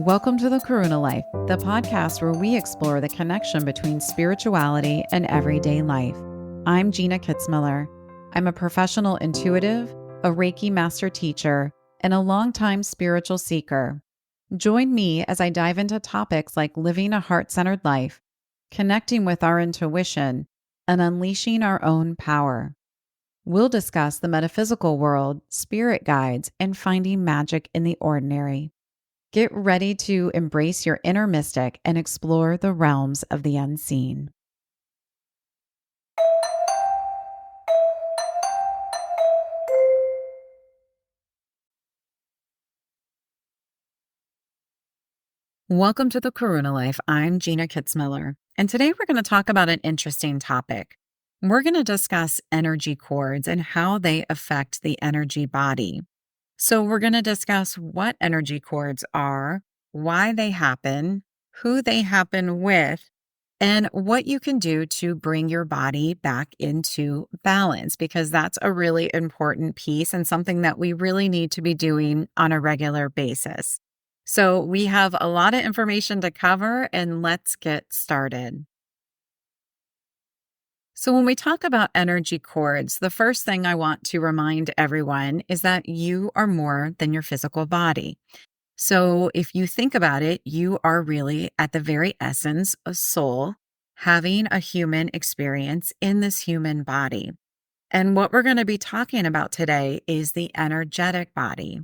Welcome to the Karuna Life, the podcast where we explore the connection between spirituality and everyday life. I'm Gina Kitzmiller. I'm a professional intuitive, a Reiki Master Teacher, and a longtime spiritual seeker. Join me as I dive into topics like living a heart-centered life, connecting with our intuition, and unleashing our own power. We'll discuss the metaphysical world, spirit guides, and finding magic in the ordinary. Get ready to embrace your inner mystic and explore the realms of the unseen. Welcome to the Karuna Life. I'm Gina Kitzmiller, and today we're going to talk about an interesting topic. We're going to discuss energy cords and how they affect the energy body. So we're going to discuss what energy cords are, why they happen, who they happen with, and what you can do to bring your body back into balance, because that's a really important piece and something that we really need to be doing on a regular basis. So we have a lot of information to cover, and let's get started. So when we talk about energy cords, the first thing I want to remind everyone is that you are more than your physical body. So if you think about it, you are really at the very essence a soul having a human experience in this human body. And what we're going to be talking about today is the energetic body.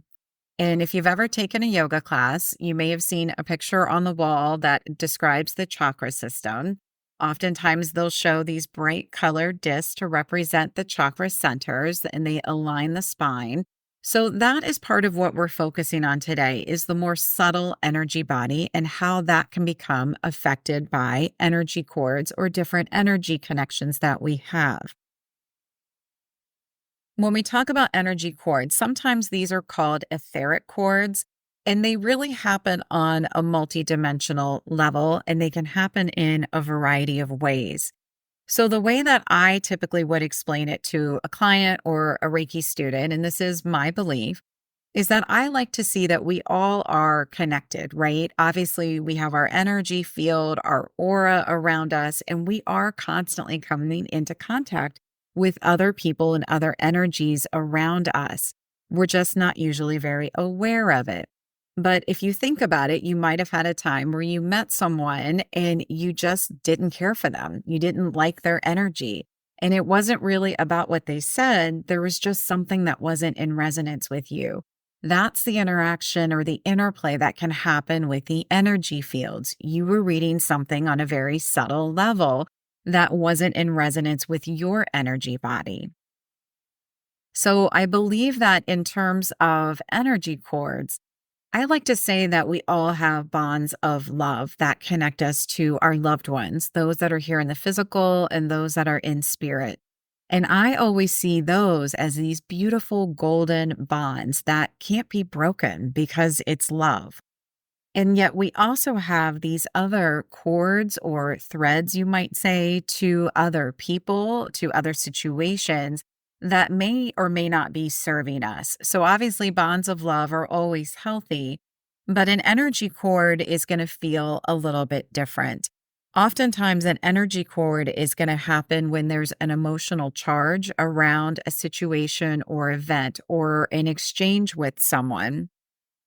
And if you've ever taken a yoga class, you may have seen a picture on the wall that describes the chakra system. Oftentimes, they'll show these bright colored discs to represent the chakra centers, and they align the spine. So that is part of what we're focusing on today, is the more subtle energy body and how that can become affected by energy cords or different energy connections that we have. When we talk about energy cords, sometimes these are called etheric cords, and they really happen on a multidimensional level, and they can happen in a variety of ways. So the way that I typically would explain it to a client or a Reiki student, and this is my belief, is that I like to see that we all are connected, right? Obviously, we have our energy field, our aura around us, and we are constantly coming into contact with other people and other energies around us. We're just not usually very aware of it. But if you think about it, you might have had a time where you met someone and you just didn't care for them. You didn't like their energy. And it wasn't really about what they said. There was just something that wasn't in resonance with you. That's the interaction or the interplay that can happen with the energy fields. You were reading something on a very subtle level that wasn't in resonance with your energy body. So I believe that in terms of energy cords, I like to say that we all have bonds of love that connect us to our loved ones, those that are here in the physical and those that are in spirit. And I always see those as these beautiful golden bonds that can't be broken because it's love. And yet we also have these other cords or threads, you might say, to other people, to other situations that may or may not be serving us. So obviously bonds of love are always healthy, but an energy cord is going to feel a little bit different. Oftentimes an energy cord is going to happen when there's an emotional charge around a situation or event or an exchange with someone.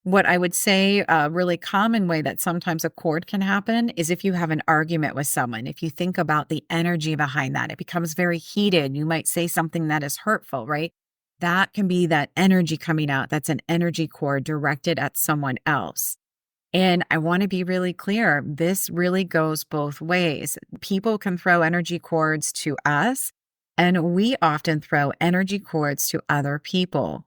What I would say a really common way that sometimes a cord can happen is if you have an argument with someone. If you think about the energy behind that, it becomes very heated. You might say something that is hurtful, right? That can be that energy coming out. That's an energy cord directed at someone else. And I want to be really clear. This really goes both ways. People can throw energy cords to us, and we often throw energy cords to other people.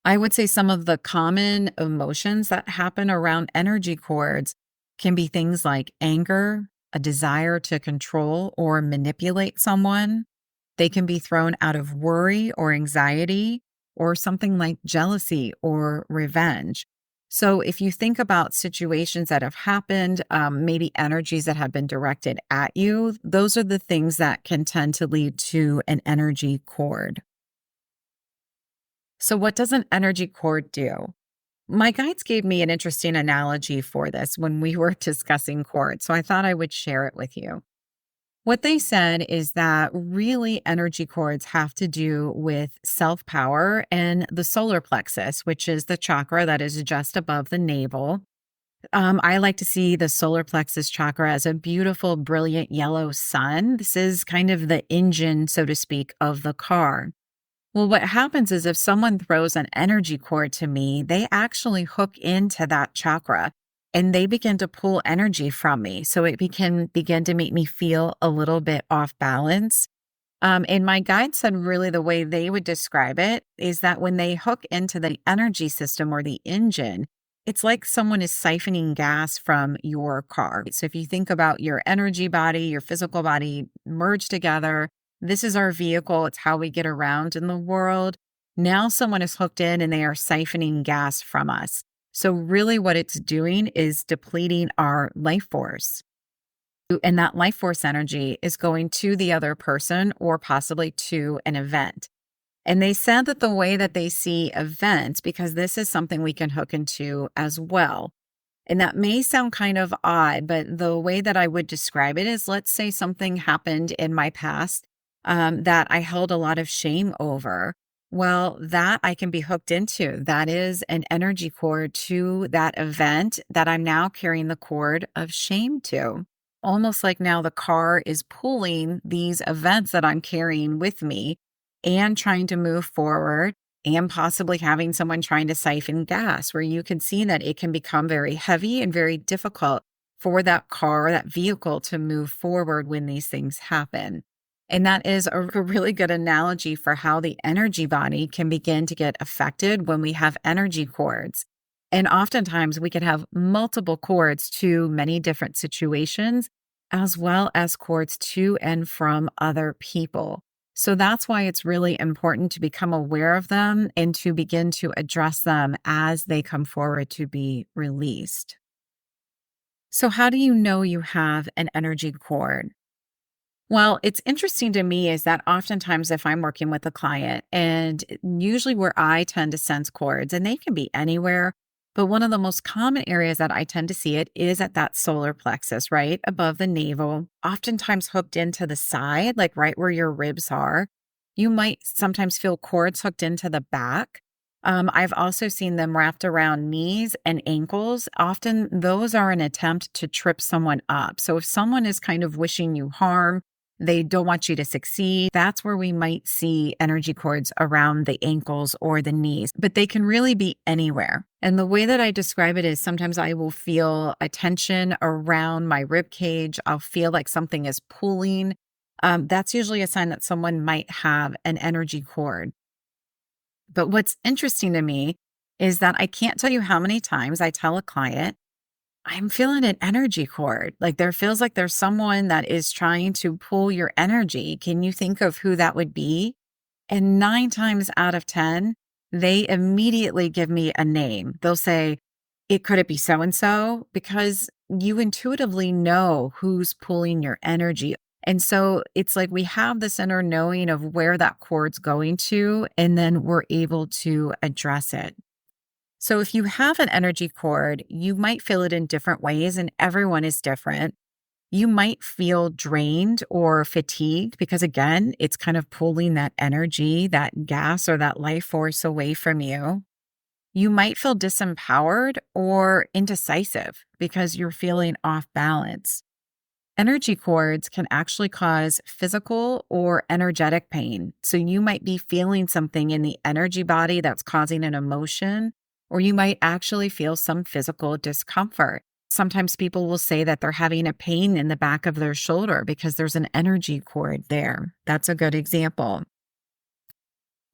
I would say some of the common emotions that happen around energy cords can be things like anger, a desire to control or manipulate someone. They can be thrown out of worry or anxiety, or something like jealousy or revenge. So if you think about situations that have happened, maybe energies that have been directed at you, those are the things that can tend to lead to an energy cord. So what does an energy cord do? My guides gave me an interesting analogy for this when we were discussing cords, so I thought I would share it with you. What they said is that really energy cords have to do with self power and the solar plexus, which is the chakra that is just above the navel. I like to see the solar plexus chakra as a beautiful, brilliant yellow sun. This is kind of the engine, so to speak, of the car. Well, what happens is if someone throws an energy cord to me, they actually hook into that chakra and they begin to pull energy from me. So it can begin to make me feel a little bit off balance. And my guide said really the way they would describe it is that when they hook into the energy system or the engine, it's like someone is siphoning gas from your car. So if you think about your energy body, your physical body merged together, this is our vehicle. It's how we get around in the world. Now someone is hooked in and they are siphoning gas from us. So really what it's doing is depleting our life force. And that life force energy is going to the other person or possibly to an event. And they said that the way that they see events, because this is something we can hook into as well. And that may sound kind of odd, but the way that I would describe it is let's say something happened in my past that I held a lot of shame over. Well, that I can be hooked into. That is an energy cord to that event that I'm now carrying the cord of shame to. Almost like now the car is pulling these events that I'm carrying with me and trying to move forward and possibly having someone trying to siphon gas, where you can see that it can become very heavy and very difficult for that car, that vehicle to move forward when these things happen. And that is a really good analogy for how the energy body can begin to get affected when we have energy cords. And oftentimes we can have multiple cords to many different situations, as well as cords to and from other people. So that's why it's really important to become aware of them and to begin to address them as they come forward to be released. So, how do you know you have an energy cord? Well, it's interesting to me is that oftentimes if I'm working with a client, and usually where I tend to sense cords, and they can be anywhere, but one of the most common areas that I tend to see it is at that solar plexus, right above the navel, oftentimes hooked into the side, like right where your ribs are. You might sometimes feel cords hooked into the back. I've also seen them wrapped around knees and ankles. Often those are an attempt to trip someone up. So if someone is kind of wishing you harm, they don't want you to succeed. That's where we might see energy cords around the ankles or the knees, but they can really be anywhere. And the way that I describe it is sometimes I will feel a tension around my rib cage. I'll feel like something is pulling. That's usually a sign that someone might have an energy cord. But what's interesting to me is that I can't tell you how many times I tell a client, I'm feeling an energy cord. Like there feels like there's someone that is trying to pull your energy. Can you think of who that would be? And 9 times out of 10, they immediately give me a name. They'll say, it could it be so and so? Because you intuitively know who's pulling your energy. And so it's like we have this inner knowing of where that cord's going to, and then we're able to address it. So if you have an energy cord, you might feel it in different ways, and everyone is different. You might feel drained or fatigued because, again, it's kind of pulling that energy, that gas or that life force away from you. You might feel disempowered or indecisive because you're feeling off balance. Energy cords can actually cause physical or energetic pain. So you might be feeling something in the energy body that's causing an emotion, or you might actually feel some physical discomfort. Sometimes people will say that they're having a pain in the back of their shoulder because there's an energy cord there. That's a good example.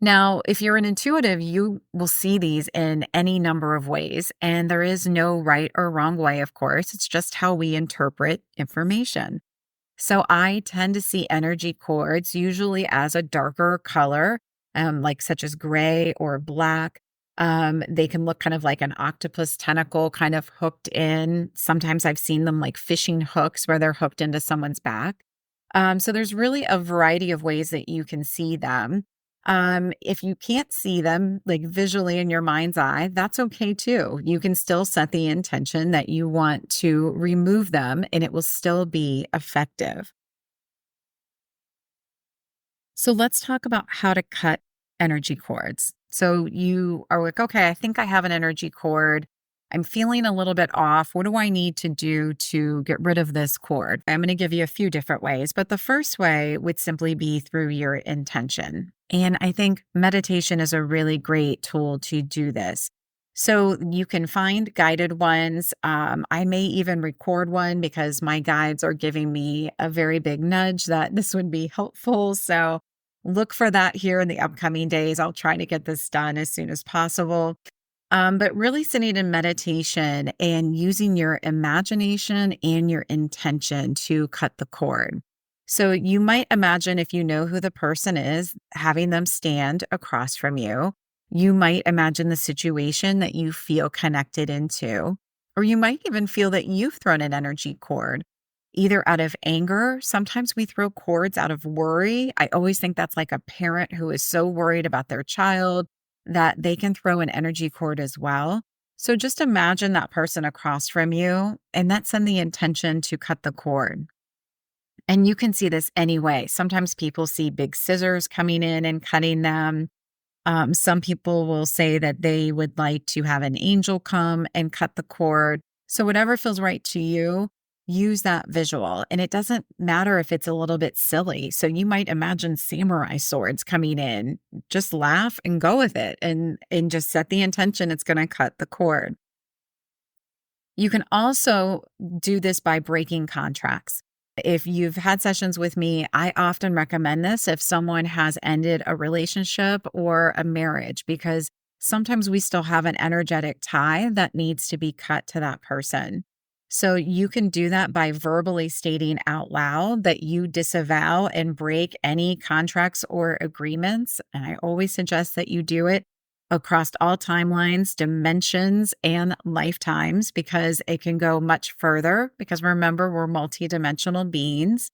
Now, if you're an intuitive, you will see these in any number of ways, and there is no right or wrong way, of course. It's just how we interpret information. So I tend to see energy cords usually as a darker color, like such as gray or black. They can look kind of like an octopus tentacle kind of hooked in. Sometimes I've seen them like fishing hooks where they're hooked into someone's back. So there's really a variety of ways that you can see them. If you can't see them like visually in your mind's eye, that's okay too. You can still set the intention that you want to remove them and it will still be effective. So let's talk about how to cut energy cords. So you are like, okay, I think I have an energy cord. I'm feeling a little bit off. What do I need to do to get rid of this cord? I'm going to give you a few different ways, but the first way would simply be through your intention. And I think meditation is a really great tool to do this. So you can find guided ones. I may even record one because my guides are giving me a very big nudge that this would be helpful. So look for that here in the upcoming days. I'll try to get this done as soon as possible. But really sitting in meditation and using your imagination and your intention to cut the cord. So you might imagine, if you know who the person is, having them stand across from you. You might imagine the situation that you feel connected into, or you might even feel that you've thrown an energy cord, either out of anger. Sometimes we throw cords out of worry. I always think that's like a parent who is so worried about their child that they can throw an energy cord as well. So just imagine that person across from you and then send the intention to cut the cord. And you can see this anyway. Sometimes people see big scissors coming in and cutting them. Some people will say that they would like to have an angel come and cut the cord. So, whatever feels right to you, use that visual. And it doesn't matter if it's a little bit silly. So, you might imagine samurai swords coming in. Just laugh and go with it and just set the intention it's going to cut the cord. You can also do this by breaking contracts. If you've had sessions with me, I often recommend this if someone has ended a relationship or a marriage, because sometimes we still have an energetic tie that needs to be cut to that person. So you can do that by verbally stating out loud that you disavow and break any contracts or agreements. And I always suggest that you do it across all timelines, dimensions, and lifetimes, because it can go much further. Because remember, we're multidimensional beings.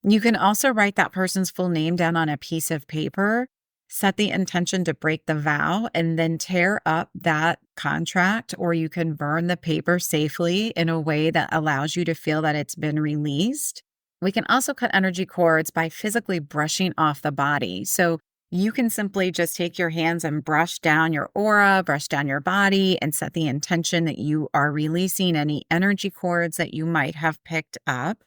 You can also write that person's full name down on a piece of paper, set the intention to break the vow, and then tear up that contract, or you can burn the paper safely in a way that allows you to feel that it's been released. We can also cut energy cords by physically brushing off the body. So you can simply just take your hands and brush down your aura, brush down your body, and set the intention that you are releasing any energy cords that you might have picked up.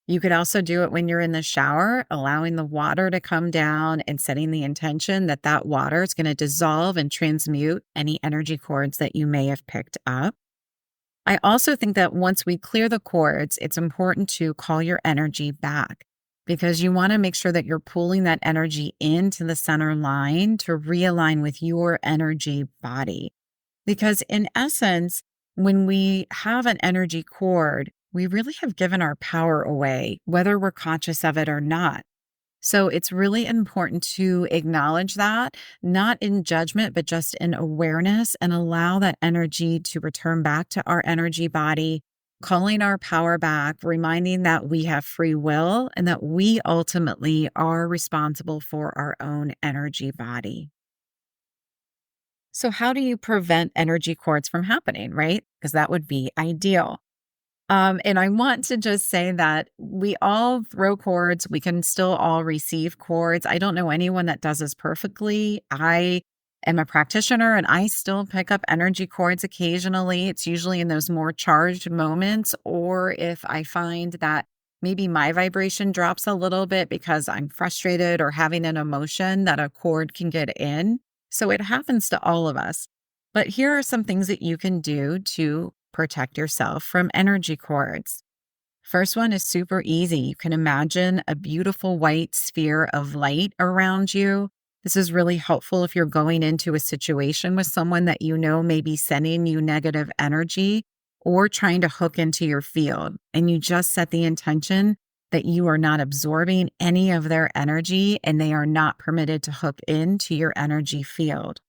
You could also do it when you're in the shower, allowing the water to come down and setting the intention that that water is going to dissolve and transmute any energy cords that you may have picked up. I also think that once we clear the cords, it's important to call your energy back, because you want to make sure that you're pulling that energy into the center line to realign with your energy body. Because in essence, when we have an energy cord, we really have given our power away, whether we're conscious of it or not. So it's really important to acknowledge that, not in judgment, but just in awareness, and allow that energy to return back to our energy body, calling our power back, reminding that we have free will and that we ultimately are responsible for our own energy body. So how do you prevent energy cords from happening, right? Because that would be ideal. And I want to just say that we all throw cords. We can still all receive cords. I don't know anyone that does this perfectly. I am a practitioner and I still pick up energy cords occasionally. It's usually in those more charged moments, or if I find that maybe my vibration drops a little bit because I'm frustrated or having an emotion, that a cord can get in. So it happens to all of us. But here are some things that you can do to protect yourself from energy cords. First one is super easy. You can imagine a beautiful white sphere of light around you. This is really helpful if you're going into a situation with someone that you know may be sending you negative energy or trying to hook into your field. And you just set the intention that you are not absorbing any of their energy and they are not permitted to hook into your energy field.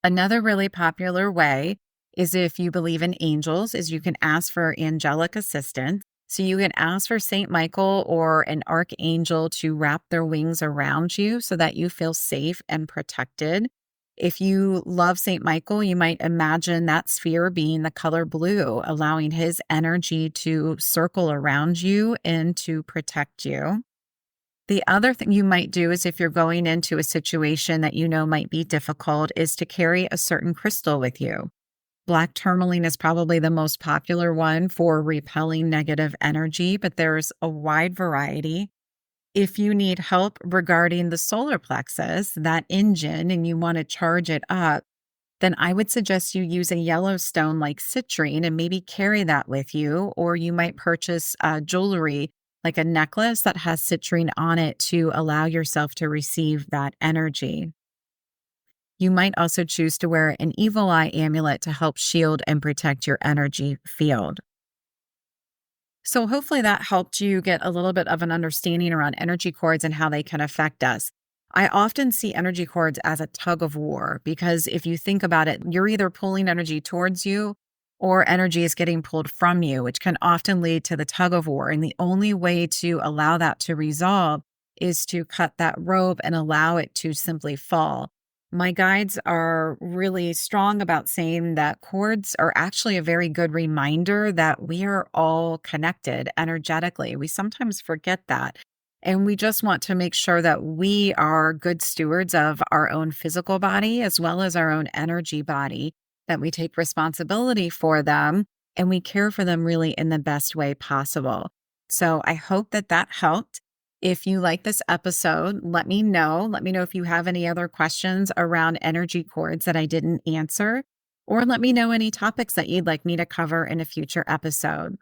Another really popular way is, if you believe in angels, is you can ask for angelic assistance. So you can ask for Saint Michael or an archangel to wrap their wings around you so that you feel safe and protected. If you love Saint Michael, you might imagine that sphere being the color blue, allowing his energy to circle around you and to protect you. The other thing you might do is if you're going into a situation that you know might be difficult, is to carry a certain crystal with you. Black tourmaline is probably the most popular one for repelling negative energy, but there's a wide variety. If you need help regarding the solar plexus, that engine, and you want to charge it up, then I would suggest you use a yellow stone like citrine and maybe carry that with you, or you might purchase jewelry like a necklace that has citrine on it to allow yourself to receive that energy. You might also choose to wear an evil eye amulet to help shield and protect your energy field. So, hopefully, that helped you get a little bit of an understanding around energy cords and how they can affect us. I often see energy cords as a tug of war because if you think about it, you're either pulling energy towards you or energy is getting pulled from you, which can often lead to the tug of war. And the only way to allow that to resolve is to cut that rope and allow it to simply fall. My guides are really strong about saying that cords are actually a very good reminder that we are all connected energetically. We sometimes forget that. And we just want to make sure that we are good stewards of our own physical body as well as our own energy body, that we take responsibility for them and we care for them really in the best way possible. So I hope that that helped. If you like this episode, let me know. Let me know if you have any other questions around energy cords that I didn't answer, or let me know any topics that you'd like me to cover in a future episode.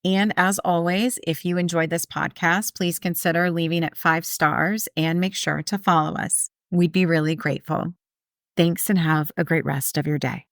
And as always, if you enjoyed this podcast, please consider leaving it 5 stars and make sure to follow us. We'd be really grateful. Thanks and have a great rest of your day.